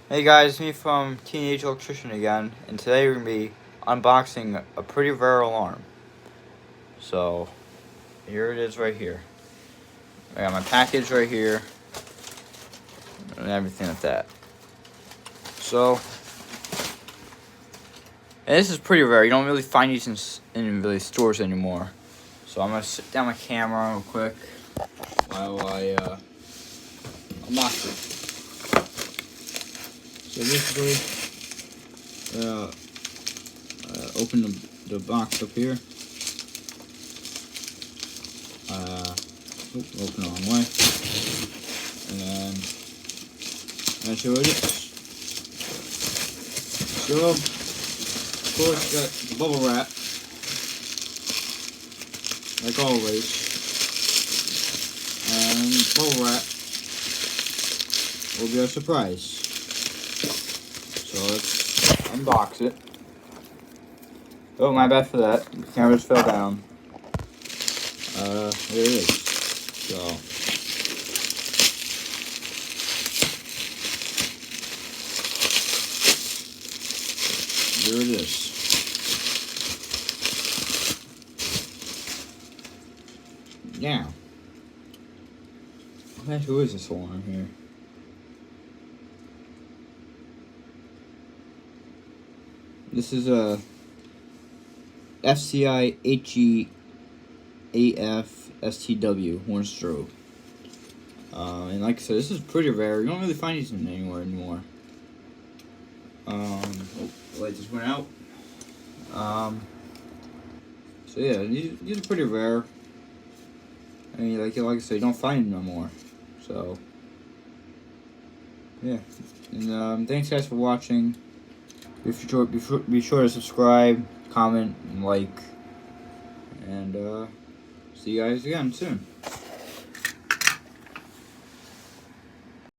Hey guys, me from Teenage Electrician again, and today we're going to be unboxing a pretty rare alarm. So, here it is right here. I got my package right here, and everything like that. So, and this is pretty rare. You don't really find these in really stores anymore. So I'm going to sit down my camera real quick while I unbox it. So basically, open the box up here. Open the wrong way. And then I'll show it. So, of course, got the bubble wrap, like always. And bubble wrap will be a surprise. So let's unbox it. Oh, my bad for that. The camera just fell down. There it is. So, here it is. Now, who is this alarm here? This is a FCI HEAF STW horn strobe. And like I said, this is pretty rare. You don't really find these anywhere anymore. Oh, the light just went out. So yeah, these are pretty rare. I mean, like I said, you don't find them no more. So yeah, and thanks guys for watching. Be sure to subscribe, comment, and like, and see you guys again soon.